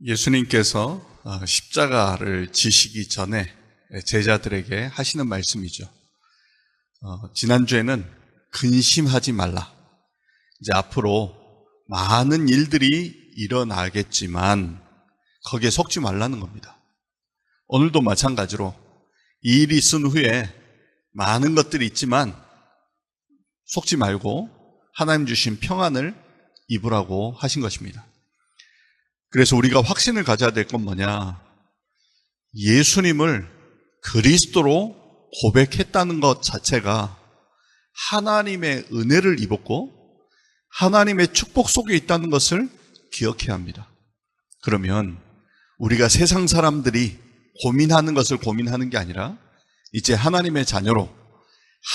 예수님께서 십자가를 지시기 전에 제자들에게 하시는 말씀이죠. 지난주에는 근심하지 말라. 이제 앞으로 많은 일들이 일어나겠지만 거기에 속지 말라는 겁니다. 오늘도 마찬가지로 이 일이 있은 후에 많은 것들이 있지만 속지 말고 하나님 주신 평안을 입으라고 하신 것입니다. 그래서 우리가 확신을 가져야 될 건 뭐냐? 예수님을 그리스도로 고백했다는 것 자체가 하나님의 은혜를 입었고 하나님의 축복 속에 있다는 것을 기억해야 합니다. 그러면 우리가 세상 사람들이 고민하는 것을 고민하는 게 아니라 이제 하나님의 자녀로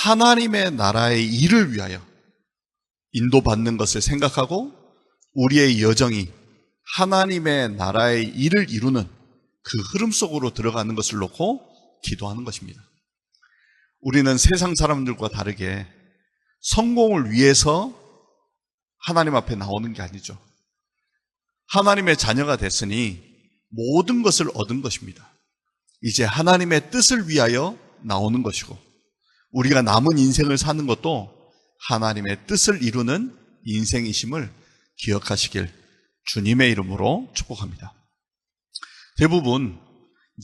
하나님의 나라의 일을 위하여 인도받는 것을 생각하고 우리의 여정이 하나님의 나라의 일을 이루는 그 흐름 속으로 들어가는 것을 놓고 기도하는 것입니다. 우리는 세상 사람들과 다르게 성공을 위해서 하나님 앞에 나오는 게 아니죠. 하나님의 자녀가 됐으니 모든 것을 얻은 것입니다. 이제 하나님의 뜻을 위하여 나오는 것이고 우리가 남은 인생을 사는 것도 하나님의 뜻을 이루는 인생이심을 기억하시길 주님의 이름으로 축복합니다. 대부분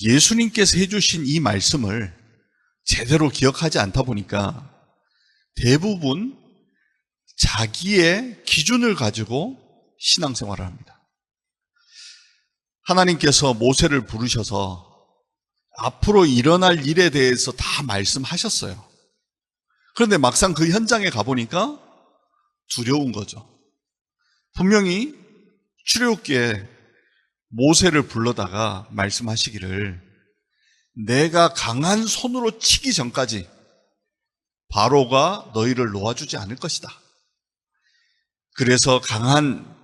예수님께서 해주신 이 말씀을 제대로 기억하지 않다 보니까 대부분 자기의 기준을 가지고 신앙생활을 합니다. 하나님께서 모세를 부르셔서 앞으로 일어날 일에 대해서 다 말씀하셨어요. 그런데 막상 그 현장에 가보니까 두려운 거죠. 분명히 출애굽기에 모세를 불러다가 말씀하시기를 내가 강한 손으로 치기 전까지 바로가 너희를 놓아주지 않을 것이다. 그래서 강한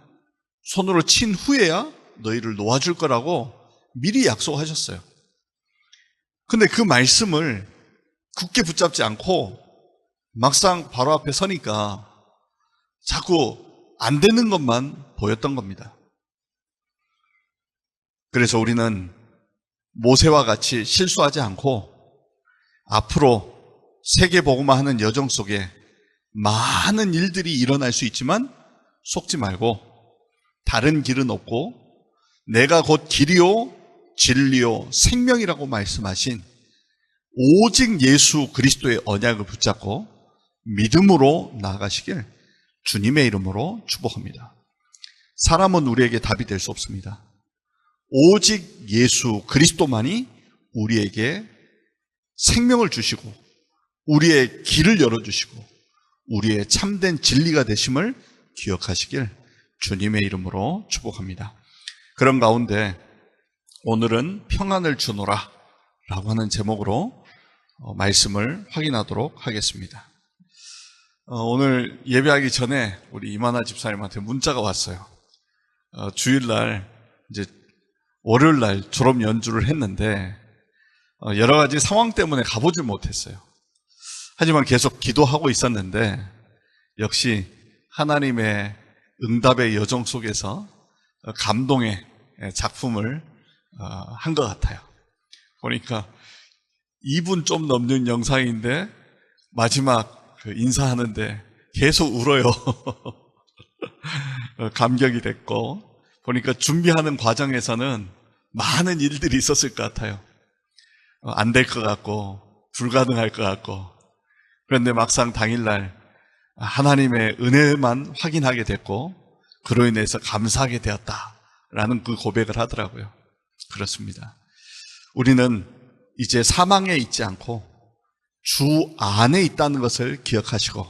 손으로 친 후에야 너희를 놓아줄 거라고 미리 약속하셨어요. 근데 그 말씀을 굳게 붙잡지 않고 막상 바로 앞에 서니까 자꾸 안 되는 것만 보였던 겁니다. 그래서 우리는 모세와 같이 실수하지 않고 앞으로 세계복음화 하는 여정 속에 많은 일들이 일어날 수 있지만 속지 말고 다른 길은 없고 내가 곧 길이요 진리요 생명이라고 말씀하신 오직 예수 그리스도의 언약을 붙잡고 믿음으로 나아가시길 주님의 이름으로 축복합니다. 사람은 우리에게 답이 될 수 없습니다. 오직 예수 그리스도만이 우리에게 생명을 주시고 우리의 길을 열어주시고 우리의 참된 진리가 되심을 기억하시길 주님의 이름으로 축복합니다. 그런 가운데 오늘은 평안을 주노라 라고 하는 제목으로 말씀을 확인하도록 하겠습니다. 오늘 예배하기 전에 우리 이만하 집사님한테 문자가 왔어요. 주일날 이제 월요일날 졸업 연주를 했는데 여러 가지 상황 때문에 가보질 못했어요. 하지만 계속 기도하고 있었는데 역시 하나님의 응답의 여정 속에서 감동의 작품을 한 것 같아요. 보니까 2분 좀 넘는 영상인데 마지막 인사하는데 계속 울어요. 감격이 됐고 보니까 준비하는 과정에서는 많은 일들이 있었을 것 같아요. 안 될 것 같고 불가능할 것 같고 그런데 막상 당일날 하나님의 은혜만 확인하게 됐고 그로 인해서 감사하게 되었다라는 그 고백을 하더라고요. 그렇습니다. 우리는 이제 사망에 있지 않고 주 안에 있다는 것을 기억하시고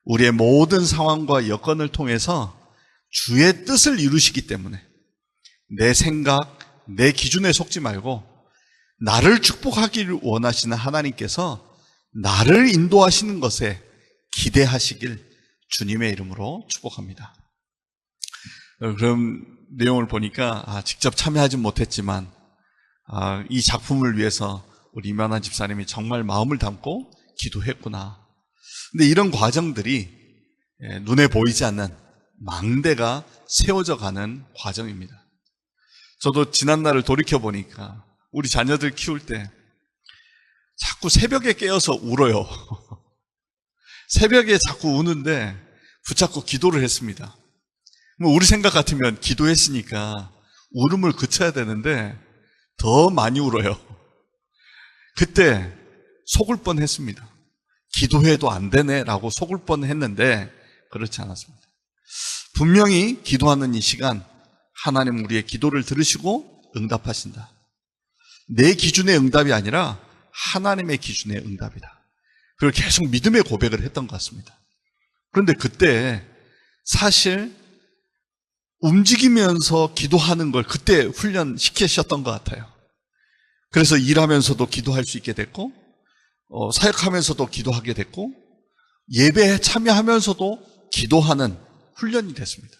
우리의 모든 상황과 여건을 통해서 주의 뜻을 이루시기 때문에 내 생각, 내 기준에 속지 말고 나를 축복하기를 원하시는 하나님께서 나를 인도하시는 것에 기대하시길 주님의 이름으로 축복합니다. 그럼 내용을 보니까 직접 참여하진 못했지만 이 작품을 위해서 우리 이만하 집사님이 정말 마음을 담고 기도했구나. 근데 이런 과정들이 눈에 보이지 않는 망대가 세워져 가는 과정입니다. 저도 지난날을 돌이켜보니까 우리 자녀들 키울 때 자꾸 새벽에 깨어서 울어요. 새벽에 자꾸 우는데 붙잡고 기도를 했습니다. 우리 생각 같으면 기도했으니까 울음을 그쳐야 되는데 더 많이 울어요. 그때 속을 뻔했습니다. 기도해도 안 되네 라고 속을 뻔했는데 그렇지 않았습니다. 분명히 기도하는 이 시간 하나님 우리의 기도를 들으시고 응답하신다. 내 기준의 응답이 아니라 하나님의 기준의 응답이다. 그걸 계속 믿음의 고백을 했던 것 같습니다. 그런데 그때 사실 움직이면서 기도하는 걸 그때 훈련시키셨던 것 같아요. 그래서 일하면서도 기도할 수 있게 됐고 사역하면서도 기도하게 됐고 예배에 참여하면서도 기도하는 훈련이 됐습니다.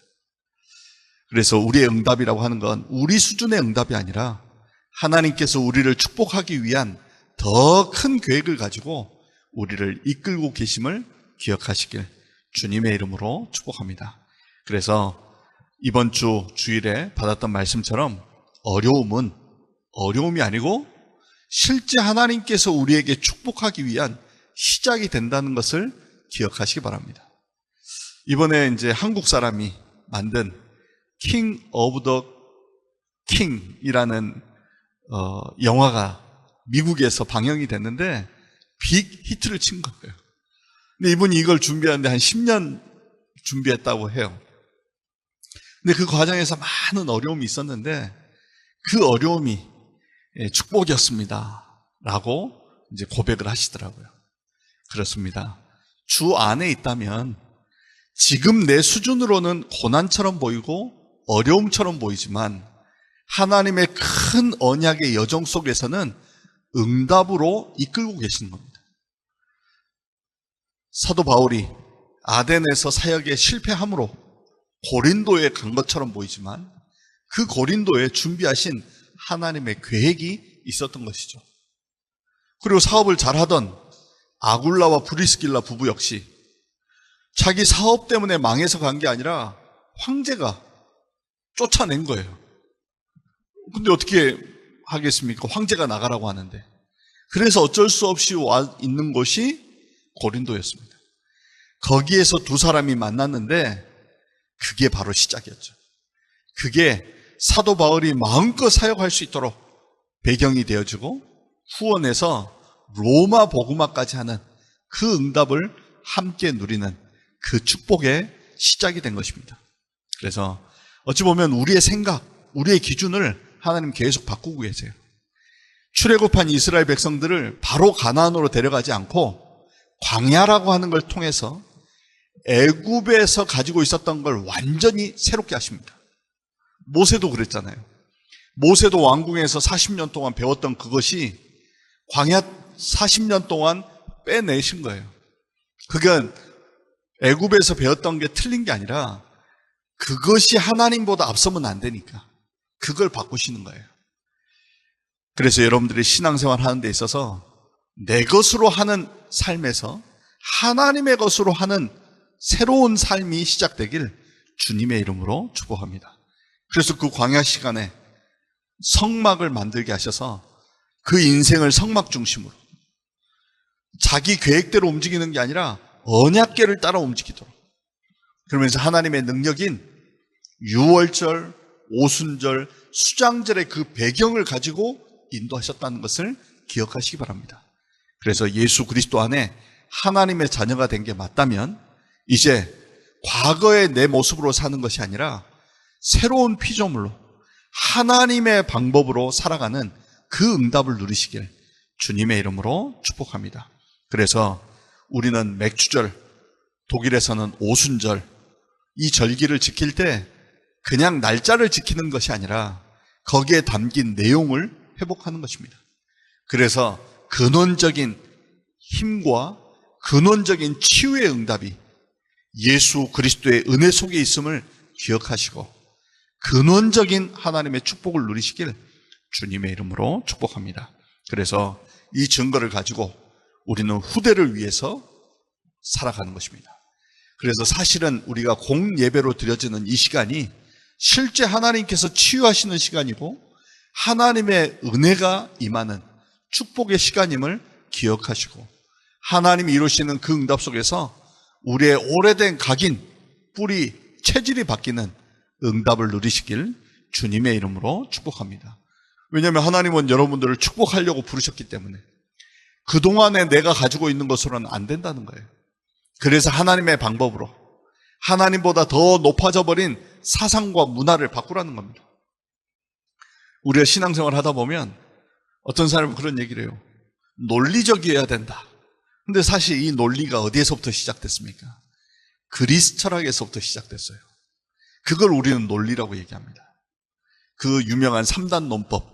그래서 우리의 응답이라고 하는 건 우리 수준의 응답이 아니라 하나님께서 우리를 축복하기 위한 더 큰 계획을 가지고 우리를 이끌고 계심을 기억하시길 주님의 이름으로 축복합니다. 그래서 이번 주 주일에 받았던 말씀처럼 어려움은 어려움이 아니고 실제 하나님께서 우리에게 축복하기 위한 시작이 된다는 것을 기억하시기 바랍니다. 이번에 이제 한국 사람이 만든 King of the King이라는 영화가 미국에서 방영이 됐는데 빅 히트를 친 거예요. 근데 이분이 이걸 준비하는데 한 10년 준비했다고 해요. 근데 그 과정에서 많은 어려움이 있었는데 그 어려움이 축복이었습니다 라고 이제 고백을 하시더라고요. 그렇습니다. 주 안에 있다면 지금 내 수준으로는 고난처럼 보이고 어려움처럼 보이지만 하나님의 큰 언약의 여정 속에서는 응답으로 이끌고 계시는 겁니다. 사도 바울이 아덴에서 사역에 실패함으로 고린도에 간 것처럼 보이지만 그 고린도에 준비하신 하나님의 계획이 있었던 것이죠. 그리고 사업을 잘하던 아굴라와 브리스길라 부부 역시 자기 사업 때문에 망해서 간 게 아니라 황제가 쫓아낸 거예요. 근데 어떻게 하겠습니까? 황제가 나가라고 하는데. 그래서 어쩔 수 없이 와 있는 곳이 고린도였습니다. 거기에서 두 사람이 만났는데 그게 바로 시작이었죠. 그게 사도 바울이 마음껏 사역할 수 있도록 배경이 되어주고 후원해서 로마 복음화까지 하는 그 응답을 함께 누리는 그 축복의 시작이 된 것입니다. 그래서 어찌 보면 우리의 생각, 우리의 기준을 하나님 계속 바꾸고 계세요. 출애굽한 이스라엘 백성들을 바로 가나안으로 데려가지 않고 광야라고 하는 걸 통해서 애굽에서 가지고 있었던 걸 완전히 새롭게 하십니다. 모세도 그랬잖아요. 모세도 왕궁에서 40년 동안 배웠던 그것이 광야 40년 동안 빼내신 거예요. 그건 애굽에서 배웠던 게 틀린 게 아니라 그것이 하나님보다 앞서면 안 되니까 그걸 바꾸시는 거예요. 그래서 여러분들이 신앙생활 하는 데 있어서 내 것으로 하는 삶에서 하나님의 것으로 하는 새로운 삶이 시작되길 주님의 이름으로 축복합니다. 그래서 그 광야 시간에 성막을 만들게 하셔서 그 인생을 성막 중심으로 자기 계획대로 움직이는 게 아니라 언약궤를 따라 움직이도록, 그러면서 하나님의 능력인 유월절, 오순절, 수장절의 그 배경을 가지고 인도하셨다는 것을 기억하시기 바랍니다. 그래서 예수 그리스도 안에 하나님의 자녀가 된 게 맞다면 이제 과거의 내 모습으로 사는 것이 아니라 새로운 피조물로 하나님의 방법으로 살아가는 그 응답을 누리시길 주님의 이름으로 축복합니다. 그래서 우리는 맥주절, 독일에서는 오순절, 이 절기를 지킬 때 그냥 날짜를 지키는 것이 아니라 거기에 담긴 내용을 회복하는 것입니다. 그래서 근원적인 힘과 근원적인 치유의 응답이 예수 그리스도의 은혜 속에 있음을 기억하시고 근원적인 하나님의 축복을 누리시길 주님의 이름으로 축복합니다. 그래서 이 증거를 가지고 우리는 후대를 위해서 살아가는 것입니다. 그래서 사실은 우리가 공예배로 드려지는 이 시간이 실제 하나님께서 치유하시는 시간이고 하나님의 은혜가 임하는 축복의 시간임을 기억하시고 하나님이 이루시는 그 응답 속에서 우리의 오래된 각인, 뿌리, 체질이 바뀌는 응답을 누리시길 주님의 이름으로 축복합니다. 왜냐하면 하나님은 여러분들을 축복하려고 부르셨기 때문에 그동안에 내가 가지고 있는 것으로는 안 된다는 거예요. 그래서 하나님의 방법으로 하나님보다 더 높아져 버린 사상과 문화를 바꾸라는 겁니다. 우리가 신앙생활 하다 보면 어떤 사람은 그런 얘기를 해요. 논리적이어야 된다. 근데 사실 이 논리가 어디에서부터 시작됐습니까? 그리스 철학에서부터 시작됐어요. 그걸 우리는 논리라고 얘기합니다. 그 유명한 3단 논법,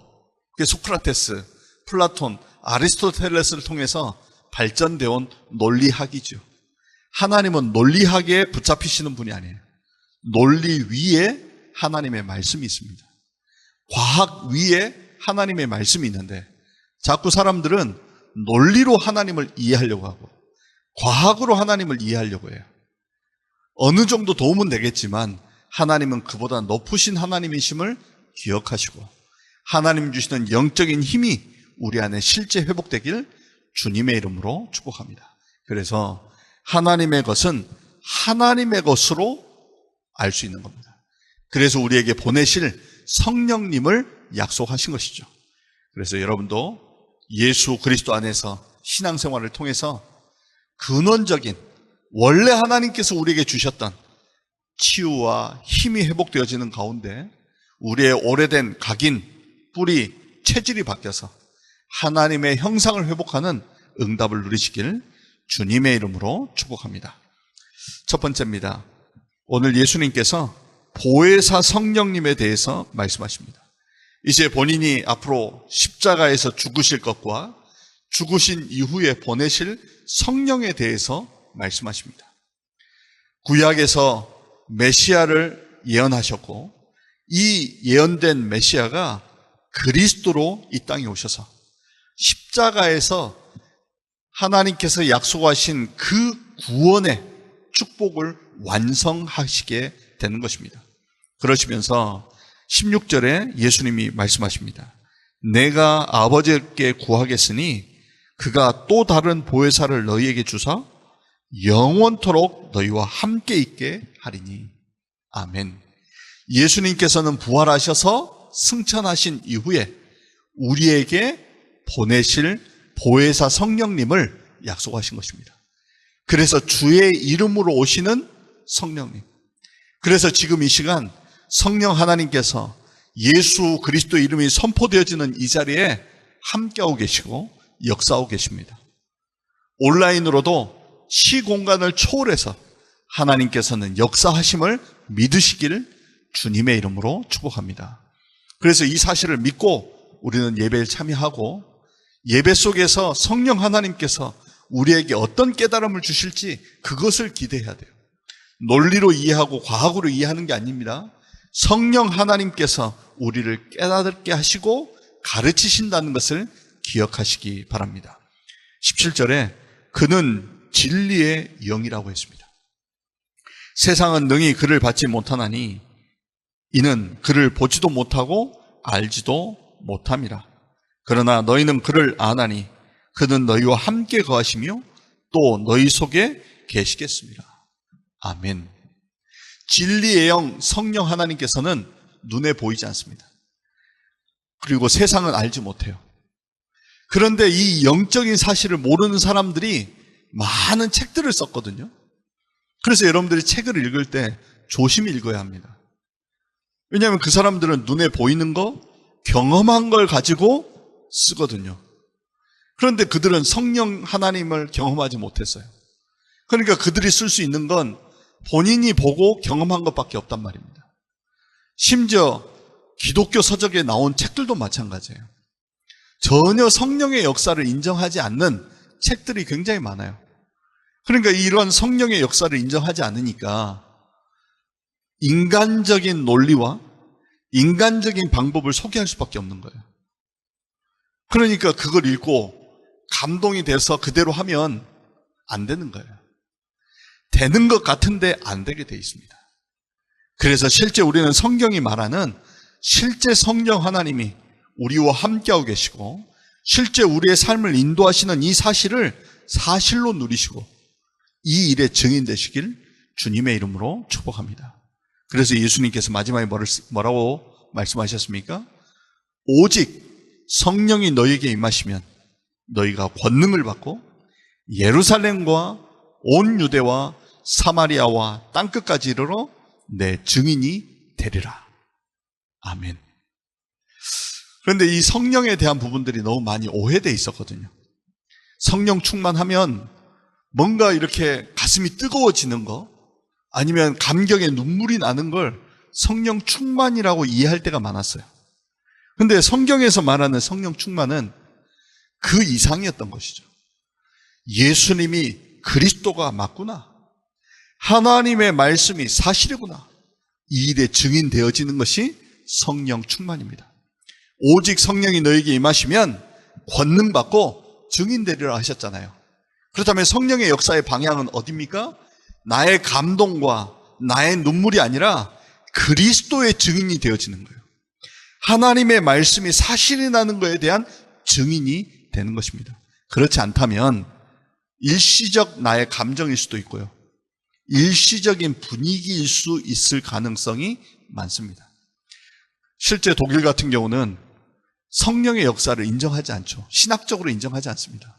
그게 소크라테스, 플라톤, 아리스토텔레스를 통해서 발전되어 온 논리학이죠. 하나님은 논리학에 붙잡히시는 분이 아니에요. 논리 위에 하나님의 말씀이 있습니다. 과학 위에 하나님의 말씀이 있는데 자꾸 사람들은 논리로 하나님을 이해하려고 하고 과학으로 하나님을 이해하려고 해요. 어느 정도 도움은 되겠지만 하나님은 그보다 높으신 하나님이심을 기억하시고 하나님 주시는 영적인 힘이 우리 안에 실제 회복되길 주님의 이름으로 축복합니다. 그래서 하나님의 것은 하나님의 것으로 알 수 있는 겁니다. 그래서 우리에게 보내실 성령님을 약속하신 것이죠. 그래서 여러분도 예수 그리스도 안에서 신앙생활을 통해서 근원적인 원래 하나님께서 우리에게 주셨던 치유와 힘이 회복되어지는 가운데 우리의 오래된 각인, 뿌리, 체질이 바뀌어서 하나님의 형상을 회복하는 응답을 누리시길 주님의 이름으로 축복합니다. 첫 번째입니다. 오늘 예수님께서 보혜사 성령님에 대해서 말씀하십니다. 이제 본인이 앞으로 십자가에서 죽으실 것과 죽으신 이후에 보내실 성령에 대해서 말씀하십니다. 구약에서 메시아를 예언하셨고 이 예언된 메시아가 그리스도로 이 땅에 오셔서 십자가에서 하나님께서 약속하신 그 구원의 축복을 완성하시게 되는 것입니다. 그러시면서 16절에 예수님이 말씀하십니다. 내가 아버지께 구하겠으니 그가 또 다른 보혜사를 너희에게 주사 영원토록 너희와 함께 있게 하리니. 아멘. 예수님께서는 부활하셔서 승천하신 이후에 우리에게 보내실 보혜사 성령님을 약속하신 것입니다. 그래서 주의 이름으로 오시는 성령님. 그래서 지금 이 시간 성령 하나님께서 예수 그리스도 이름이 선포되어지는 이 자리에 함께하고 계시고 역사하고 계십니다. 온라인으로도 시공간을 초월해서 하나님께서는 역사하심을 믿으시기를 주님의 이름으로 축복합니다. 그래서 이 사실을 믿고 우리는 예배에 참여하고 예배 속에서 성령 하나님께서 우리에게 어떤 깨달음을 주실지 그것을 기대해야 돼요. 논리로 이해하고 과학으로 이해하는 게 아닙니다. 성령 하나님께서 우리를 깨닫게 하시고 가르치신다는 것을 기억하시기 바랍니다. 17절에 그는 진리의 영이라고 했습니다. 세상은 능히 그를 받지 못하나니 이는 그를 보지도 못하고 알지도 못함이라. 그러나 너희는 그를 아나니 그는 너희와 함께 거하시며 또 너희 속에 계시겠습니다. 아멘. 진리의 영 성령 하나님께서는 눈에 보이지 않습니다. 그리고 세상은 알지 못해요. 그런데 이 영적인 사실을 모르는 사람들이 많은 책들을 썼거든요. 그래서 여러분들이 책을 읽을 때 조심히 읽어야 합니다. 왜냐하면 그 사람들은 눈에 보이는 거, 경험한 걸 가지고 쓰거든요. 그런데 그들은 성령 하나님을 경험하지 못했어요. 그러니까 그들이 쓸 수 있는 건 본인이 보고 경험한 것밖에 없단 말입니다. 심지어 기독교 서적에 나온 책들도 마찬가지예요. 전혀 성령의 역사를 인정하지 않는 책들이 굉장히 많아요. 그러니까 이런 성령의 역사를 인정하지 않으니까 인간적인 논리와 인간적인 방법을 소개할 수밖에 없는 거예요. 그러니까 그걸 읽고 감동이 돼서 그대로 하면 안 되는 거예요. 되는 것 같은데 안 되게 돼 있습니다. 그래서 실제 우리는 성경이 말하는 실제 성령 하나님이 우리와 함께하고 계시고 실제 우리의 삶을 인도하시는 이 사실을 사실로 누리시고 이 일의 증인 되시길 주님의 이름으로 축복합니다. 그래서 예수님께서 마지막에 뭐라고 말씀하셨습니까? 오직 성령이 너희에게 임하시면 너희가 권능을 받고 예루살렘과 온 유대와 사마리아와 땅끝까지 이르러 내 증인이 되리라. 아멘. 그런데 이 성령에 대한 부분들이 너무 많이 오해되어 있었거든요. 성령 충만하면 뭔가 이렇게 가슴이 뜨거워지는 거 아니면 감격에 눈물이 나는 걸 성령 충만이라고 이해할 때가 많았어요. 그런데 성경에서 말하는 성령 충만은 그 이상이었던 것이죠. 예수님이 그리스도가 맞구나. 하나님의 말씀이 사실이구나. 이 일에 증인되어지는 것이 성령 충만입니다. 오직 성령이 너에게 임하시면 권능 받고 증인되리라 하셨잖아요. 그렇다면 성령의 역사의 방향은 어디입니까? 나의 감동과 나의 눈물이 아니라 그리스도의 증인이 되어지는 거예요. 하나님의 말씀이 사실이 나는 것에 대한 증인이 되는 것입니다. 그렇지 않다면 일시적 나의 감정일 수도 있고요. 일시적인 분위기일 수 있을 가능성이 많습니다. 실제 독일 같은 경우는 성령의 역사를 인정하지 않죠. 신학적으로 인정하지 않습니다.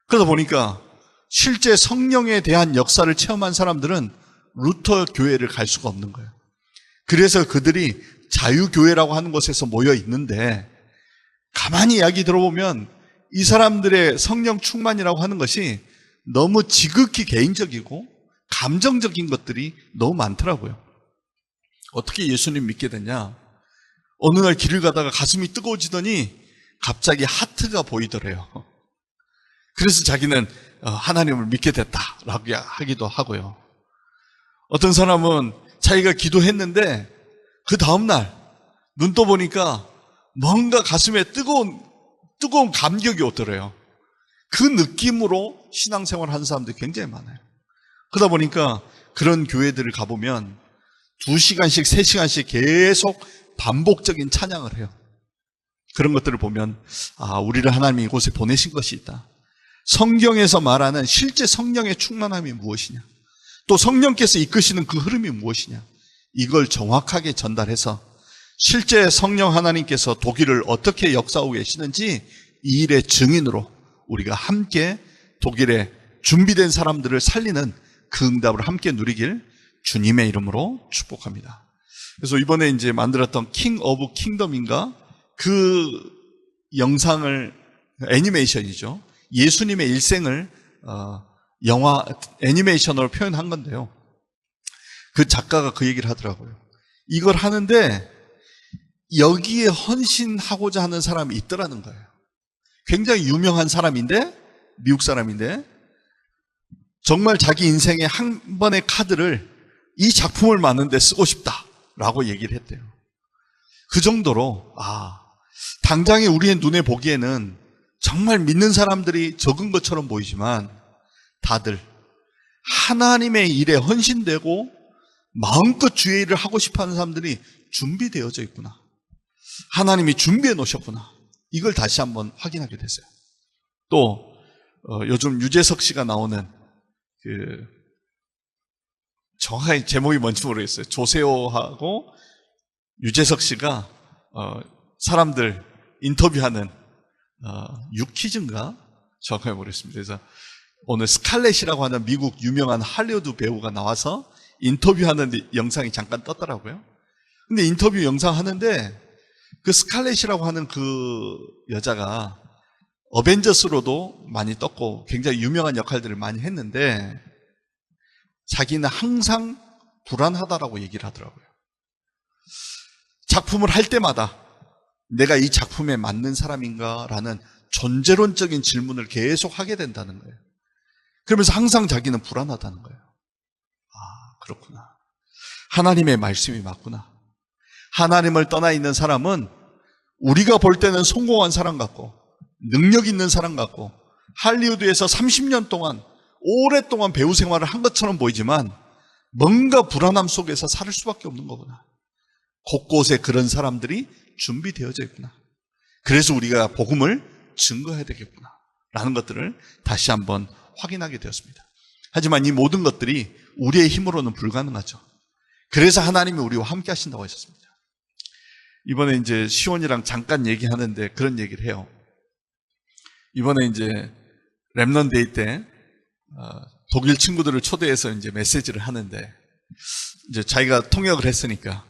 그러다 보니까 실제 성령에 대한 역사를 체험한 사람들은 루터 교회를 갈 수가 없는 거예요. 그래서 그들이 자유교회라고 하는 곳에서 모여 있는데 가만히 이야기 들어보면 이 사람들의 성령 충만이라고 하는 것이 너무 지극히 개인적이고 감정적인 것들이 너무 많더라고요. 어떻게 예수님 믿게 됐냐? 어느 날 길을 가다가 가슴이 뜨거워지더니 갑자기 하트가 보이더래요. 그래서 자기는 하나님을 믿게 됐다라고 하기도 하고요. 어떤 사람은 자기가 기도했는데 그 다음날 눈 떠보니까 뭔가 가슴에 뜨거운 감격이 오더래요. 그 느낌으로 신앙생활을 하는 사람들이 굉장히 많아요. 그러다 보니까 그런 교회들을 가보면 2시간씩 3시간씩 계속 반복적인 찬양을 해요. 그런 것들을 보면 우리를 하나님이 이곳에 보내신 것이 있다. 성경에서 말하는 실제 성령의 충만함이 무엇이냐, 또 성령께서 이끄시는 그 흐름이 무엇이냐, 이걸 정확하게 전달해서 실제 성령 하나님께서 독일을 어떻게 역사하고 계시는지 이 일의 증인으로 우리가 함께 독일에 준비된 사람들을 살리는 그 응답을 함께 누리길 주님의 이름으로 축복합니다. 그래서 이번에 이제 만들었던 킹 오브 킹덤인가 그 영상을, 애니메이션이죠. 예수님의 일생을 영화 애니메이션으로 표현한 건데요. 그 작가가 그 얘기를 하더라고요. 이걸 하는데 여기에 헌신하고자 하는 사람이 있더라는 거예요. 굉장히 유명한 사람인데, 미국 사람인데 정말 자기 인생의 한 번의 카드를 이 작품을 만드는데 쓰고 싶다라고 얘기를 했대요. 그 정도로 당장에 우리의 눈에 보기에는 정말 믿는 사람들이 적은 것처럼 보이지만 다들 하나님의 일에 헌신되고 마음껏 주의 일을 하고 싶어하는 사람들이 준비되어져 있구나. 하나님이 준비해 놓으셨구나. 이걸 다시 한번 확인하게 됐어요. 또 요즘 유재석 씨가 나오는 정확하게 제목이 뭔지 모르겠어요. 조세호하고 유재석 씨가 사람들 인터뷰하는 유퀴즈인가? 정확하게 모르겠습니다. 그래서 오늘 스칼렛이라고 하는 미국 유명한 할리우드 배우가 나와서 인터뷰하는 영상이 잠깐 떴더라고요. 근데 인터뷰 영상 하는데 그 스칼렛이라고 하는 그 여자가 어벤져스로도 많이 떴고 굉장히 유명한 역할들을 많이 했는데 자기는 항상 불안하다라고 얘기를 하더라고요. 작품을 할 때마다 내가 이 작품에 맞는 사람인가라는 존재론적인 질문을 계속 하게 된다는 거예요. 그러면서 항상 자기는 불안하다는 거예요. 그렇구나. 하나님의 말씀이 맞구나. 하나님을 떠나 있는 사람은 우리가 볼 때는 성공한 사람 같고 능력 있는 사람 같고 할리우드에서 30년 동안 오랫동안 배우 생활을 한 것처럼 보이지만 뭔가 불안함 속에서 살 수밖에 없는 거구나. 곳곳에 그런 사람들이 준비되어져 있구나. 그래서 우리가 복음을 증거해야 되겠구나 라는 것들을 다시 한번 확인하게 되었습니다. 하지만 이 모든 것들이 우리의 힘으로는 불가능하죠. 그래서 하나님이 우리와 함께 하신다고 하셨습니다. 이번에 이제 시온이랑 잠깐 얘기하는데 그런 얘기를 해요. 이번에 이제 렘넌트 데이 때 독일 친구들을 초대해서 이제 메시지를 하는데 이제 자기가 통역을 했으니까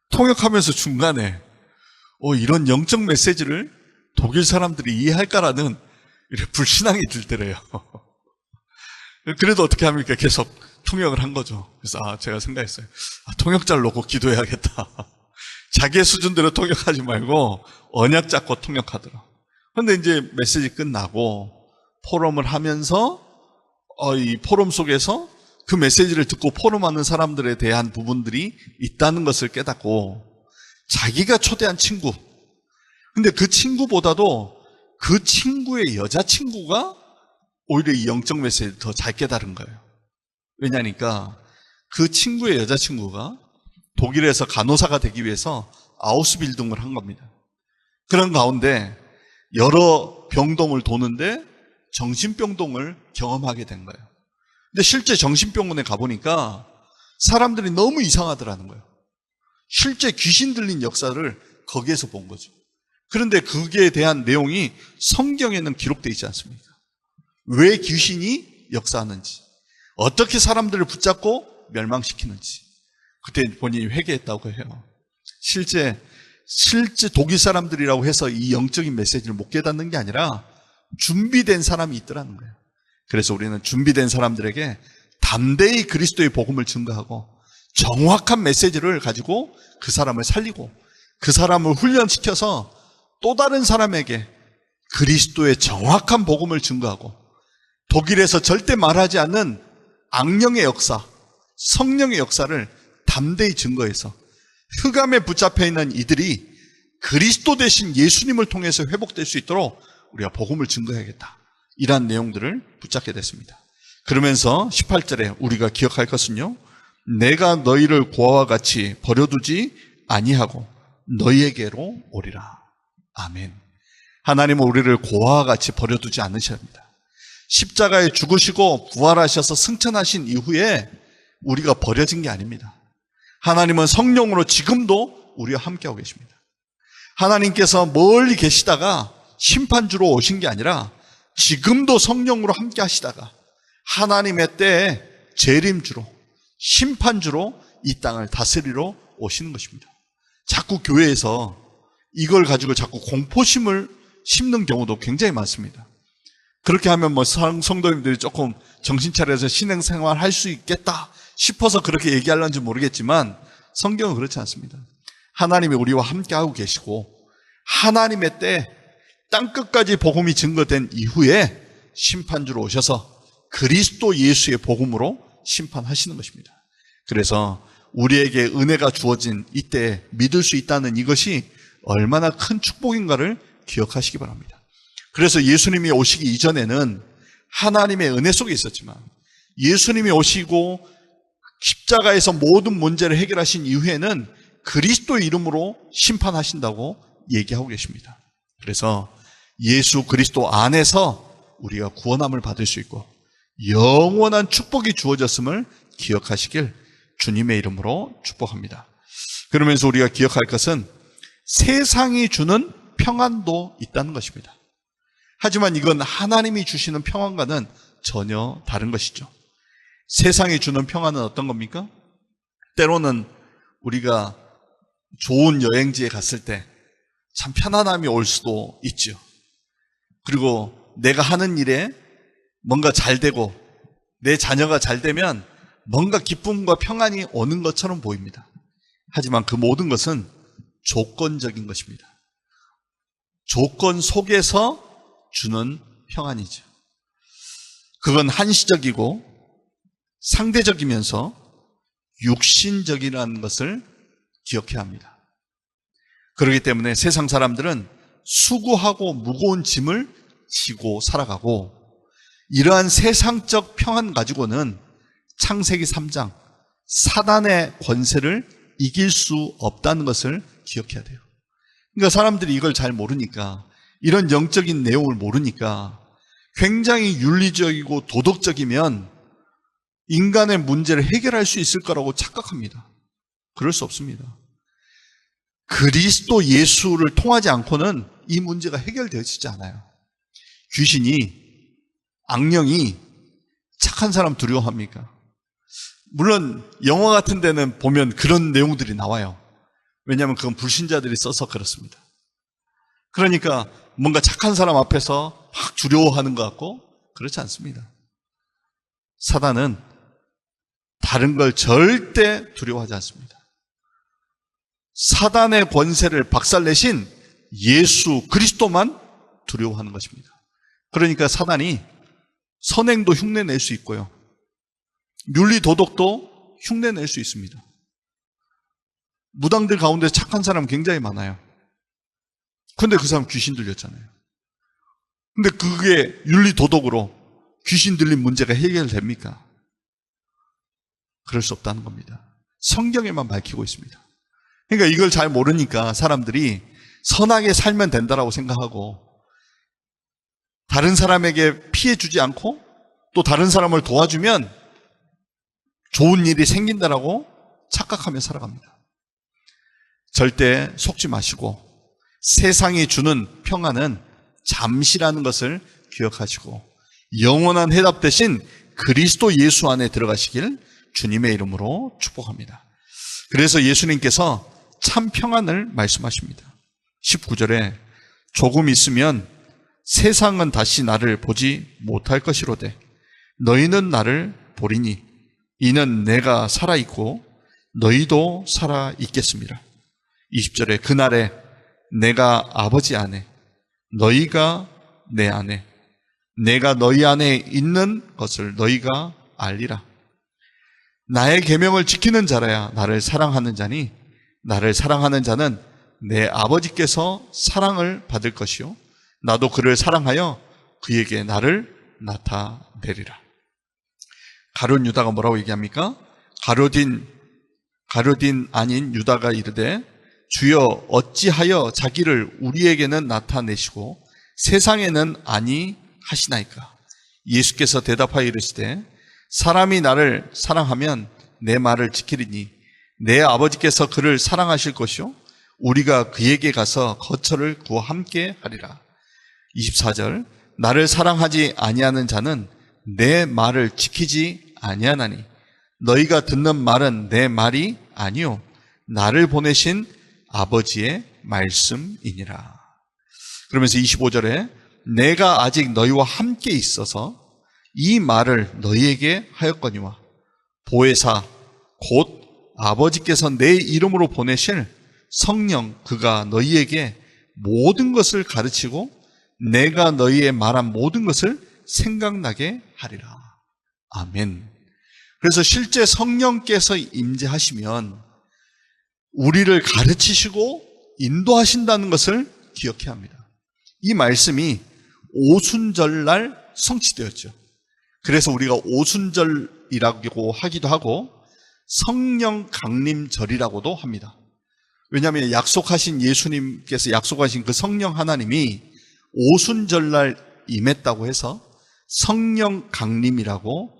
통역하면서 중간에 이런 영적 메시지를 독일 사람들이 이해할까라는 이렇게 불신앙이 들더래요. 그래도 어떻게 합니까? 계속 통역을 한 거죠. 그래서 제가 생각했어요. 통역자를 놓고 기도해야겠다. 자기의 수준대로 통역하지 말고 언약 잡고 통역하더라. 그런데 이제 메시지 끝나고 포럼을 하면서 이 포럼 속에서 그 메시지를 듣고 포럼하는 사람들에 대한 부분들이 있다는 것을 깨닫고 자기가 초대한 친구, 근데 그 친구보다도 그 친구의 여자친구가 오히려 이 영적 메시지를 더 잘 깨달은 거예요. 왜냐니까 그 친구의 여자친구가 독일에서 간호사가 되기 위해서 아우스빌딩을 한 겁니다. 그런 가운데 여러 병동을 도는데 정신병동을 경험하게 된 거예요. 근데 실제 정신병원에 가보니까 사람들이 너무 이상하더라는 거예요. 실제 귀신 들린 역사를 거기에서 본 거죠. 그런데 그게 대한 내용이 성경에는 기록되어 있지 않습니까? 왜 귀신이 역사하는지, 어떻게 사람들을 붙잡고 멸망시키는지. 그때 본인이 회개했다고 해요. 실제 독일 사람들이라고 해서 이 영적인 메시지를 못 깨닫는 게 아니라 준비된 사람이 있더라는 거예요. 그래서 우리는 준비된 사람들에게 담대히 그리스도의 복음을 증거하고 정확한 메시지를 가지고 그 사람을 살리고 그 사람을 훈련시켜서 또 다른 사람에게 그리스도의 정확한 복음을 증거하고 독일에서 절대 말하지 않는 악령의 역사, 성령의 역사를 담대히 증거해서 흑암에 붙잡혀 있는 이들이 그리스도 대신 예수님을 통해서 회복될 수 있도록 우리가 복음을 증거해야겠다. 이러한 내용들을 붙잡게 됐습니다. 그러면서 18절에 우리가 기억할 것은요, 내가 너희를 고아와 같이 버려두지 아니하고 너희에게로 오리라. 아멘. 하나님은 우리를 고아와 같이 버려두지 않으셔야 합니다. 십자가에 죽으시고 부활하셔서 승천하신 이후에 우리가 버려진 게 아닙니다. 하나님은 성령으로 지금도 우리와 함께하고 계십니다. 하나님께서 멀리 계시다가 심판주로 오신 게 아니라 지금도 성령으로 함께 하시다가 하나님의 때에 재림주로, 심판주로 이 땅을 다스리러 오시는 것입니다. 자꾸 교회에서 이걸 가지고 자꾸 공포심을 심는 경우도 굉장히 많습니다. 그렇게 하면 성도님들이 조금 정신 차려서 신앙생활 할 수 있겠다 싶어서 그렇게 얘기하려는지 모르겠지만 성경은 그렇지 않습니다. 하나님이 우리와 함께하고 계시고 하나님의 때 땅끝까지 복음이 증거된 이후에 심판주로 오셔서 그리스도 예수의 복음으로 심판하시는 것입니다. 그래서 우리에게 은혜가 주어진 이때 믿을 수 있다는 이것이 얼마나 큰 축복인가를 기억하시기 바랍니다. 그래서 예수님이 오시기 이전에는 하나님의 은혜 속에 있었지만 예수님이 오시고 십자가에서 모든 문제를 해결하신 이후에는 그리스도의 이름으로 심판하신다고 얘기하고 계십니다. 그래서 예수 그리스도 안에서 우리가 구원함을 받을 수 있고 영원한 축복이 주어졌음을 기억하시길 주님의 이름으로 축복합니다. 그러면서 우리가 기억할 것은 세상이 주는 평안도 있다는 것입니다. 하지만 이건 하나님이 주시는 평안과는 전혀 다른 것이죠. 세상이 주는 평안은 어떤 겁니까? 때로는 우리가 좋은 여행지에 갔을 때 참 편안함이 올 수도 있죠. 그리고 내가 하는 일에 뭔가 잘 되고 내 자녀가 잘 되면 뭔가 기쁨과 평안이 오는 것처럼 보입니다. 하지만 그 모든 것은 조건적인 것입니다. 조건 속에서 주는 평안이죠. 그건 한시적이고 상대적이면서 육신적이라는 것을 기억해야 합니다. 그렇기 때문에 세상 사람들은 수고하고 무거운 짐을 지고 살아가고 이러한 세상적 평안 가지고는 창세기 3장 사단의 권세를 이길 수 없다는 것을 기억해야 돼요. 그러니까 사람들이 이걸 잘 모르니까, 이런 영적인 내용을 모르니까 굉장히 윤리적이고 도덕적이면 인간의 문제를 해결할 수 있을 거라고 착각합니다. 그럴 수 없습니다. 그리스도 예수를 통하지 않고는 이 문제가 해결되어지지 않아요. 귀신이, 악령이 착한 사람 두려워합니까? 물론 영화 같은 데는 보면 그런 내용들이 나와요. 왜냐하면 그건 불신자들이 써서 그렇습니다. 그러니까 뭔가 착한 사람 앞에서 막 두려워하는 것 같고, 그렇지 않습니다. 사단은 다른 걸 절대 두려워하지 않습니다. 사단의 권세를 박살내신 예수 그리스도만 두려워하는 것입니다. 그러니까 사단이 선행도 흉내낼 수 있고요, 윤리 도덕도 흉내낼 수 있습니다. 무당들 가운데 착한 사람 굉장히 많아요. 근데 그 사람 귀신 들렸잖아요. 근데 그게 윤리 도덕으로 귀신 들린 문제가 해결됩니까? 그럴 수 없다는 겁니다. 성경에만 밝히고 있습니다. 그러니까 이걸 잘 모르니까 사람들이 선하게 살면 된다라고 생각하고, 다른 사람에게 피해 주지 않고 또 다른 사람을 도와주면 좋은 일이 생긴다라고 착각하며 살아갑니다. 절대 속지 마시고, 세상이 주는 평안은 잠시라는 것을 기억하시고, 영원한 해답 대신 그리스도 예수 안에 들어가시길 주님의 이름으로 축복합니다. 그래서 예수님께서 참 평안을 말씀하십니다. 19절에 조금 있으면 세상은 다시 나를 보지 못할 것이로되 너희는 나를 보리니 이는 내가 살아있고 너희도 살아있겠습니다. 20절에 그날에 내가 아버지 안에 너희가 내 안에 내가 너희 안에 있는 것을 너희가 알리라. 나의 계명을 지키는 자라야 나를 사랑하는 자니 나를 사랑하는 자는 내 아버지께서 사랑을 받을 것이요 나도 그를 사랑하여 그에게 나를 나타내리라. 가룟 유다가 뭐라고 얘기합니까? 가룟 아닌 유다가 이르되 주여 어찌하여 자기를 우리에게는 나타내시고 세상에는 아니 하시나이까? 예수께서 대답하여 이르시되 사람이 나를 사랑하면 내 말을 지키리니 내 아버지께서 그를 사랑하실 것이요 우리가 그에게 가서 거처를 구워 함께 하리라. 24절 나를 사랑하지 아니하는 자는 내 말을 지키지 아니하나니 너희가 듣는 말은 내 말이 아니요 나를 보내신 아버지의 말씀이니라. 그러면서 25절에 내가 아직 너희와 함께 있어서 이 말을 너희에게 하였거니와 보혜사 곧 아버지께서 내 이름으로 보내실 성령 그가 너희에게 모든 것을 가르치고 내가 너희의 말한 모든 것을 생각나게 하리라. 아멘. 그래서 실제 성령께서 임재하시면 우리를 가르치시고 인도하신다는 것을 기억해야 합니다. 이 말씀이 오순절날 성취되었죠. 그래서 우리가 오순절이라고 하기도 하고 성령 강림절이라고도 합니다. 왜냐하면 약속하신 예수님께서 약속하신 그 성령 하나님이 오순절날 임했다고 해서 성령 강림이라고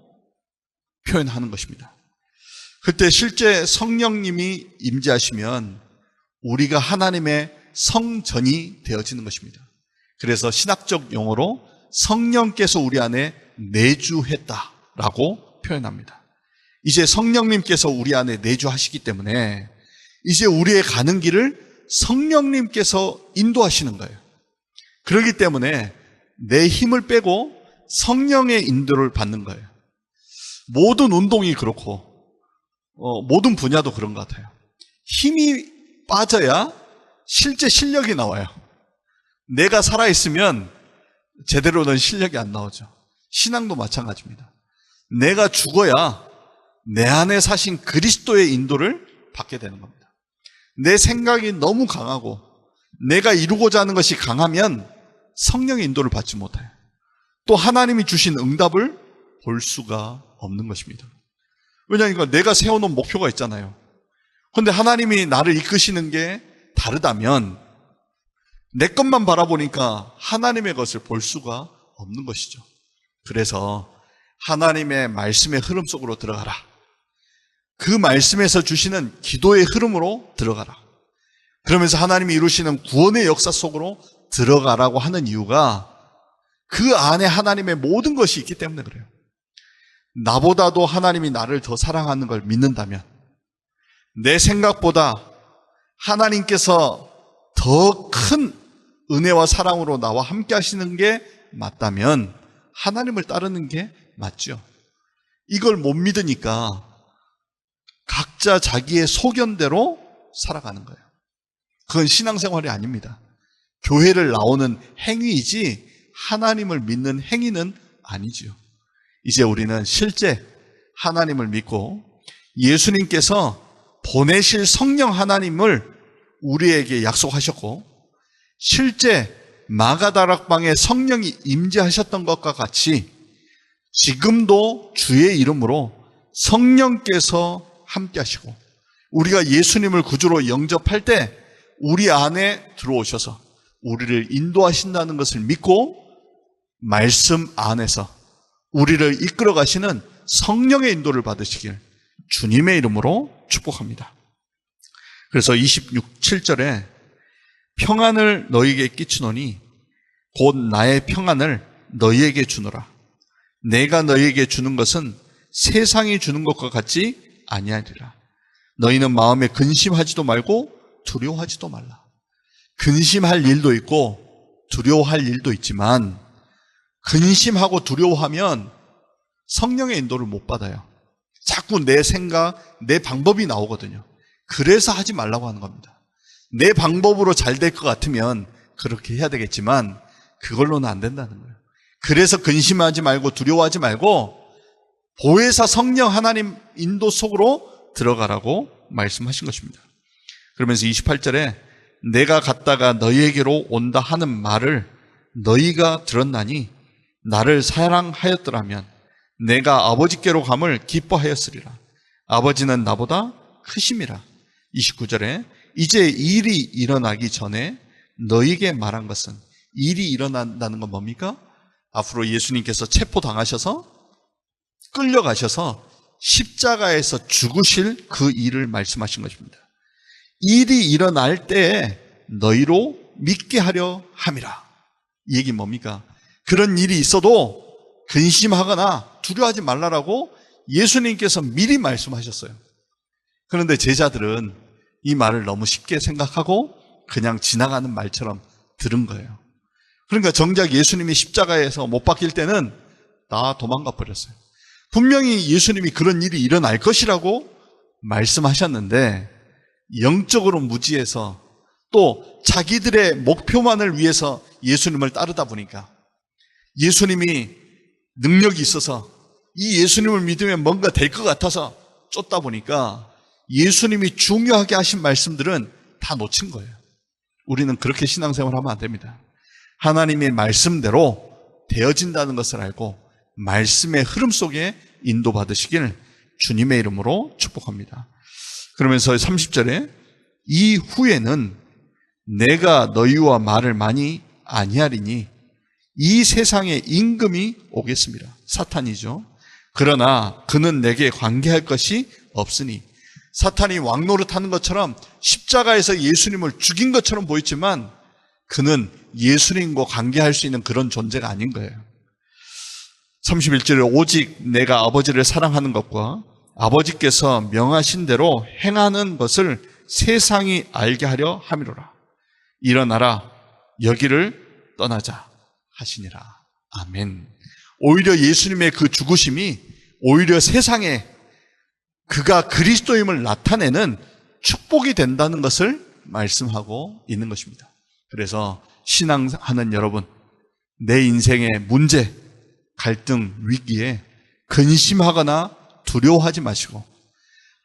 표현하는 것입니다. 그때 실제 성령님이 임재하시면 우리가 하나님의 성전이 되어지는 것입니다. 그래서 신학적 용어로 성령께서 우리 안에 내주했다라고 표현합니다. 이제 성령님께서 우리 안에 내주하시기 때문에 이제 우리의 가는 길을 성령님께서 인도하시는 거예요. 그렇기 때문에 내 힘을 빼고 성령의 인도를 받는 거예요. 모든 운동이 그렇고 모든 분야도 그런 것 같아요. 힘이 빠져야 실제 실력이 나와요. 내가 살아있으면 제대로 된 실력이 안 나오죠. 신앙도 마찬가지입니다. 내가 죽어야 내 안에 사신 그리스도의 인도를 받게 되는 겁니다. 내 생각이 너무 강하고 내가 이루고자 하는 것이 강하면 성령의 인도를 받지 못해요. 또 하나님이 주신 응답을 볼 수가 없는 것입니다. 왜냐하면 내가 세워놓은 목표가 있잖아요. 그런데 하나님이 나를 이끄시는 게 다르다면 내 것만 바라보니까 하나님의 것을 볼 수가 없는 것이죠. 그래서 하나님의 말씀의 흐름 속으로 들어가라. 그 말씀에서 주시는 기도의 흐름으로 들어가라. 그러면서 하나님이 이루시는 구원의 역사 속으로 들어가라고 하는 이유가 그 안에 하나님의 모든 것이 있기 때문에 그래요. 나보다도 하나님이 나를 더 사랑하는 걸 믿는다면, 내 생각보다 하나님께서 더 큰 은혜와 사랑으로 나와 함께 하시는 게 맞다면 하나님을 따르는 게 맞죠. 이걸 못 믿으니까 각자 자기의 소견대로 살아가는 거예요. 그건 신앙생활이 아닙니다. 교회를 나오는 행위이지 하나님을 믿는 행위는 아니지요. 이제 우리는 실제 하나님을 믿고 예수님께서 보내실 성령 하나님을 우리에게 약속하셨고, 실제 마가다락방에 성령이 임재하셨던 것과 같이 지금도 주의 이름으로 성령께서 함께 하시고, 우리가 예수님을 구주로 영접할 때 우리 안에 들어오셔서 우리를 인도하신다는 것을 믿고 말씀 안에서 우리를 이끌어 가시는 성령의 인도를 받으시길 주님의 이름으로 축복합니다. 그래서 7절에 평안을 너희에게 끼치노니 곧 나의 평안을 너희에게 주노라. 내가 너희에게 주는 것은 세상이 주는 것과 같지 아니하리라. 너희는 마음에 근심하지도 말고 두려워하지도 말라. 근심할 일도 있고 두려워할 일도 있지만, 근심하고 두려워하면 성령의 인도를 못 받아요. 자꾸 내 생각, 내 방법이 나오거든요. 그래서 하지 말라고 하는 겁니다. 내 방법으로 잘 될 것 같으면 그렇게 해야 되겠지만 그걸로는 안 된다는 거예요. 그래서 근심하지 말고 두려워하지 말고 보혜사 성령 하나님 인도 속으로 들어가라고 말씀하신 것입니다. 그러면서 28절에 내가 갔다가 너희에게로 온다 하는 말을 너희가 들었나니 나를 사랑하였더라면 내가 아버지께로 감을 기뻐하였으리라. 아버지는 나보다 크심이라. 29절에 이제 일이 일어나기 전에 너희에게 말한 것은, 일이 일어난다는 건 뭡니까? 앞으로 예수님께서 체포당하셔서 끌려가셔서 십자가에서 죽으실 그 일을 말씀하신 것입니다. 일이 일어날 때 너희로 믿게 하려 함이라. 이 얘기 뭡니까? 그런 일이 있어도 근심하거나 두려워하지 말라라고 예수님께서 미리 말씀하셨어요. 그런데 제자들은 이 말을 너무 쉽게 생각하고 그냥 지나가는 말처럼 들은 거예요. 그러니까 정작 예수님이 십자가에서 못 박힐 때는 다 도망가 버렸어요. 분명히 예수님이 그런 일이 일어날 것이라고 말씀하셨는데 영적으로 무지해서 또 자기들의 목표만을 위해서 예수님을 따르다 보니까, 예수님이 능력이 있어서 이 예수님을 믿으면 뭔가 될 것 같아서 쫓다 보니까 예수님이 중요하게 하신 말씀들은 다 놓친 거예요. 우리는 그렇게 신앙생활하면 안 됩니다. 하나님의 말씀대로 되어진다는 것을 알고 말씀의 흐름 속에 인도받으시길 주님의 이름으로 축복합니다. 그러면서 30절에 이후에는 내가 너희와 말을 많이 아니하리니 이 세상에 임금이 오겠습니다. 사탄이죠. 그러나 그는 내게 관계할 것이 없으니, 사탄이 왕노릇하는 것처럼 십자가에서 예수님을 죽인 것처럼 보였지만 그는 예수님과 관계할 수 있는 그런 존재가 아닌 거예요. 31절에 오직 내가 아버지를 사랑하는 것과 아버지께서 명하신 대로 행하는 것을 세상이 알게 하려 함이로라. 일어나라, 여기를 떠나자 하시니라. 아멘. 오히려 예수님의 그 죽으심이 오히려 세상에 그가 그리스도임을 나타내는 축복이 된다는 것을 말씀하고 있는 것입니다. 그래서 신앙하는 여러분, 내 인생의 문제, 갈등, 위기에 근심하거나 두려워하지 마시고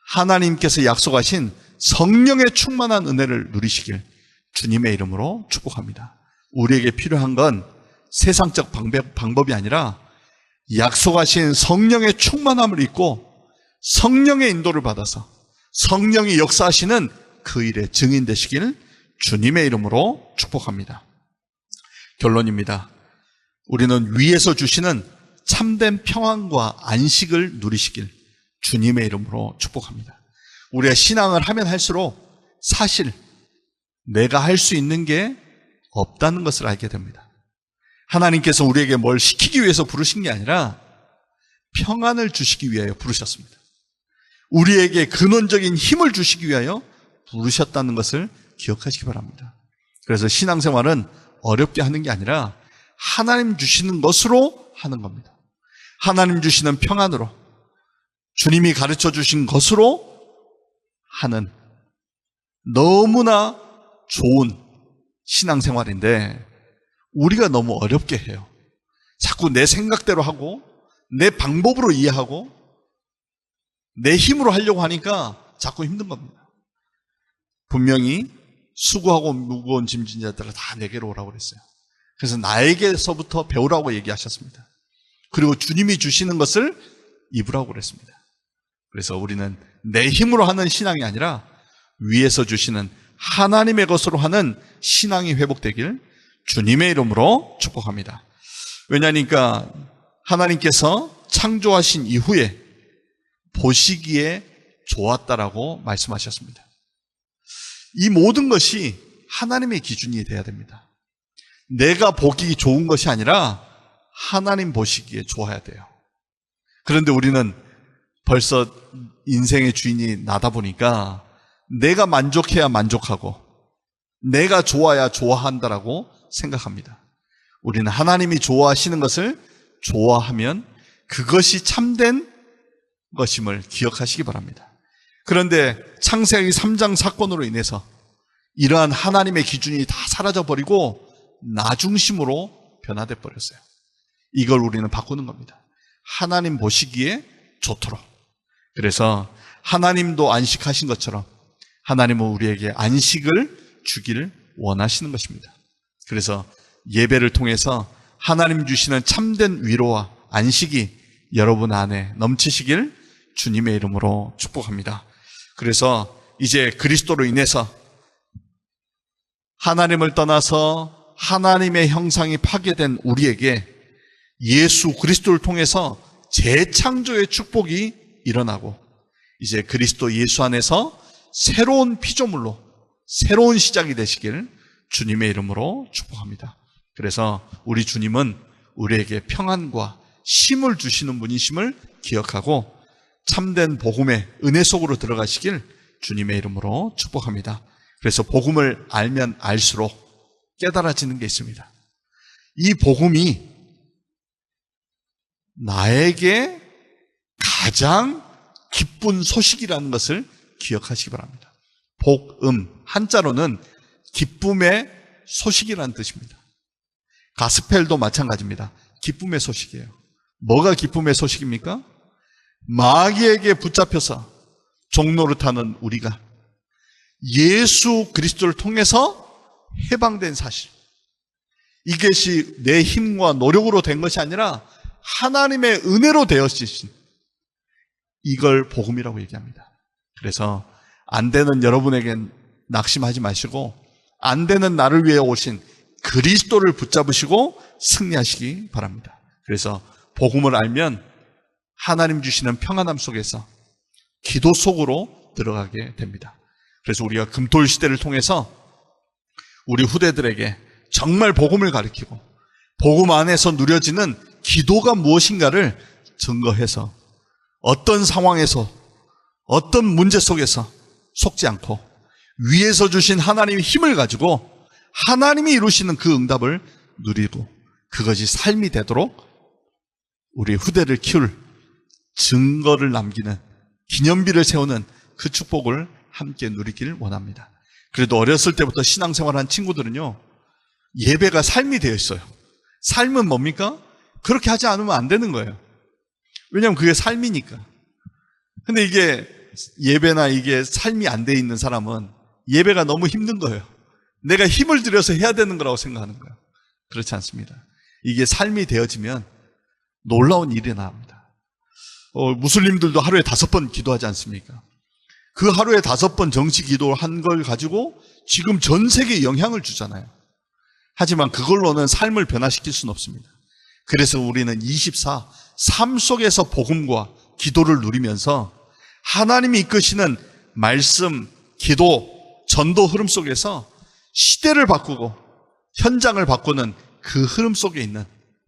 하나님께서 약속하신 성령의 충만한 은혜를 누리시길 주님의 이름으로 축복합니다. 우리에게 필요한 건 세상적 방법이 아니라 약속하신 성령의 충만함을 잊고 성령의 인도를 받아서 성령이 역사하시는 그 일의 증인 되시길 주님의 이름으로 축복합니다. 결론입니다. 우리는 위에서 주시는 참된 평안과 안식을 누리시길 주님의 이름으로 축복합니다. 우리가 신앙을 하면 할수록 사실 내가 할 수 있는 게 없다는 것을 알게 됩니다. 하나님께서 우리에게 뭘 시키기 위해서 부르신 게 아니라 평안을 주시기 위하여 부르셨습니다. 우리에게 근원적인 힘을 주시기 위하여 부르셨다는 것을 기억하시기 바랍니다. 그래서 신앙생활은 어렵게 하는 게 아니라 하나님 주시는 것으로 하는 겁니다. 하나님 주시는 평안으로, 주님이 가르쳐 주신 것으로 하는 너무나 좋은 신앙생활인데 우리가 너무 어렵게 해요. 자꾸 내 생각대로 하고 내 방법으로 이해하고 내 힘으로 하려고 하니까 자꾸 힘든 겁니다. 분명히 수고하고 무거운 짐진 자들아 다 내게로 오라고 그랬어요. 그래서 나에게서부터 배우라고 얘기하셨습니다. 그리고 주님이 주시는 것을 입으라고 그랬습니다. 그래서 우리는 내 힘으로 하는 신앙이 아니라 위에서 주시는 하나님의 것으로 하는 신앙이 회복되길 주님의 이름으로 축복합니다. 왜냐하니까 하나님께서 창조하신 이후에 보시기에 좋았다라고 말씀하셨습니다. 이 모든 것이 하나님의 기준이 돼야 됩니다. 내가 보기 좋은 것이 아니라 하나님 보시기에 좋아야 돼요. 그런데 우리는 벌써 인생의 주인이 나다 보니까 내가 만족해야 만족하고 내가 좋아야 좋아한다라고 생각합니다. 우리는 하나님이 좋아하시는 것을 좋아하면 그것이 참된 것임을 기억하시기 바랍니다. 그런데 창세기 3장 사건으로 인해서 이러한 하나님의 기준이 다 사라져버리고 나 중심으로 변화돼 버렸어요. 이걸 우리는 바꾸는 겁니다. 하나님 보시기에 좋도록. 그래서 하나님도 안식하신 것처럼 하나님은 우리에게 안식을 주기를 원하시는 것입니다. 그래서 예배를 통해서 하나님 주시는 참된 위로와 안식이 여러분 안에 넘치시길 주님의 이름으로 축복합니다. 그래서 이제 그리스도로 인해서 하나님을 떠나서 하나님의 형상이 파괴된 우리에게 예수 그리스도를 통해서 재창조의 축복이 일어나고 이제 그리스도 예수 안에서 새로운 피조물로 새로운 시작이 되시길 주님의 이름으로 축복합니다. 그래서 우리 주님은 우리에게 평안과 쉼을 주시는 분이심을 기억하고 참된 복음의 은혜 속으로 들어가시길 주님의 이름으로 축복합니다. 그래서 복음을 알면 알수록 깨달아지는 게 있습니다. 이 복음이 나에게 가장 기쁜 소식이라는 것을 기억하시기 바랍니다. 복음, 한자로는 기쁨의 소식이라는 뜻입니다. 가스펠도 마찬가지입니다. 기쁨의 소식이에요. 뭐가 기쁨의 소식입니까? 마귀에게 붙잡혀서 종노릇하는 우리가 예수 그리스도를 통해서 해방된 사실. 이것이 내 힘과 노력으로 된 것이 아니라 하나님의 은혜로 되어지신, 이걸 복음이라고 얘기합니다. 그래서 안 되는 여러분에겐 낙심하지 마시고 안 되는 나를 위해 오신 그리스도를 붙잡으시고 승리하시기 바랍니다. 그래서 복음을 알면 하나님 주시는 평안함 속에서 기도 속으로 들어가게 됩니다. 그래서 우리가 금토일 시대를 통해서 우리 후대들에게 정말 복음을 가르치고 복음 안에서 누려지는 기도가 무엇인가를 증거해서 어떤 상황에서 어떤 문제 속에서 속지 않고 위에서 주신 하나님의 힘을 가지고 하나님이 이루시는 그 응답을 누리고 그것이 삶이 되도록 우리 후대를 키울 증거를 남기는 기념비를 세우는 그 축복을 함께 누리기를 원합니다. 그래도 어렸을 때부터 신앙생활한 친구들은요, 예배가 삶이 되어 있어요. 삶은 뭡니까? 그렇게 하지 않으면 안 되는 거예요. 왜냐하면 그게 삶이니까. 근데 이게 예배나 이게 삶이 안 돼 있는 사람은 예배가 너무 힘든 거예요. 내가 힘을 들여서 해야 되는 거라고 생각하는 거예요. 그렇지 않습니다. 이게 삶이 되어지면 놀라운 일이 나옵니다. 무슬림들도 하루에 5번 기도하지 않습니까? 그 하루에 5번 정시 기도한 걸 가지고 지금 전 세계에 영향을 주잖아요. 하지만 그걸로는 삶을 변화시킬 수는 없습니다. 그래서 우리는 24, 삶 속에서 복음과 기도를 누리면서 하나님이 이끄시는 말씀, 기도, 전도 흐름 속에서 시대를 바꾸고 현장을 바꾸는 그 흐름 속에 있는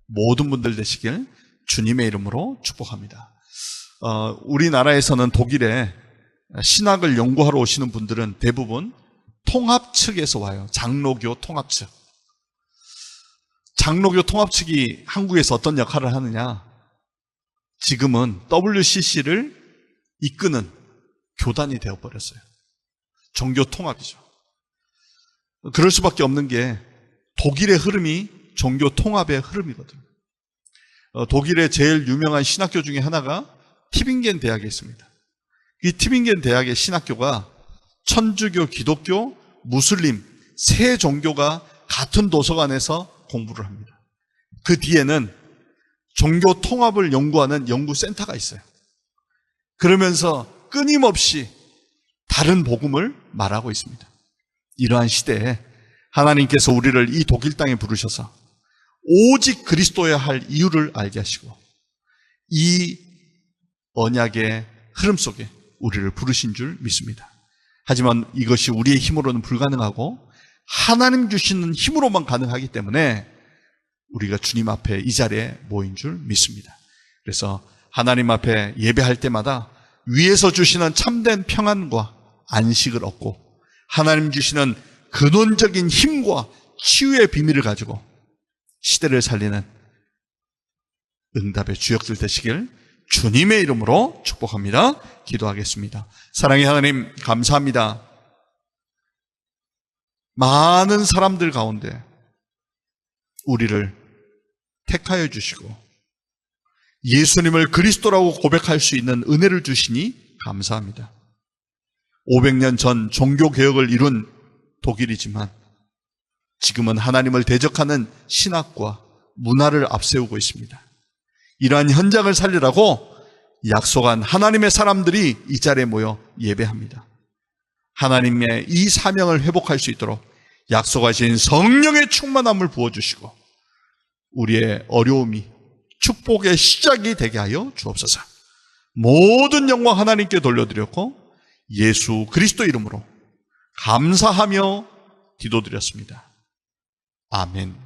모든 분들 되시길 주님의 이름으로 축복합니다. 우리나라에서는 독일에 신학을 연구하러 오시는 분들은 대부분 통합 측에서 와요. 장로교 통합 측. 장로교 통합 측이 한국에서 어떤 역할을 하느냐? 지금은 WCC를 이끄는 교단이 되어버렸어요. 종교 통합이죠. 그럴 수밖에 없는 게 독일의 흐름이 종교 통합의 흐름이거든요. 독일의 제일 유명한 신학교 중에 하나가 티빙겐 대학에 있습니다. 이 티빙겐 대학의 신학교가 천주교, 기독교, 무슬림 세 종교가 같은 도서관에서 공부를 합니다. 그 뒤에는 종교 통합을 연구하는 연구센터가 있어요. 그러면서 끊임없이 다른 복음을 말하고 있습니다. 이러한 시대에 하나님께서 우리를 이 독일 땅에 부르셔서 오직 그리스도여야 할 이유를 알게 하시고 이 언약의 흐름 속에 우리를 부르신 줄 믿습니다. 하지만 이것이 우리의 힘으로는 불가능하고 하나님 주시는 힘으로만 가능하기 때문에 우리가 주님 앞에 이 자리에 모인 줄 믿습니다. 그래서 하나님 앞에 예배할 때마다 위에서 주시는 참된 평안과 안식을 얻고 하나님 주시는 근원적인 힘과 치유의 비밀을 가지고 시대를 살리는 응답의 주역들 되시길 주님의 이름으로 축복합니다. 기도하겠습니다. 사랑의 하나님 감사합니다. 많은 사람들 가운데 우리를 택하여 주시고 예수님을 그리스도라고 고백할 수 있는 은혜를 주시니 감사합니다. 500년 전 종교개혁을 이룬 독일이지만 지금은 하나님을 대적하는 신학과 문화를 앞세우고 있습니다. 이러한 현장을 살리라고 약속한 하나님의 사람들이 이 자리에 모여 예배합니다. 하나님의 이 사명을 회복할 수 있도록 약속하신 성령의 충만함을 부어주시고 우리의 어려움이 축복의 시작이 되게 하여 주옵소서. 모든 영광 하나님께 돌려드렸고 예수 그리스도 이름으로 감사하며 기도드렸습니다. 아멘.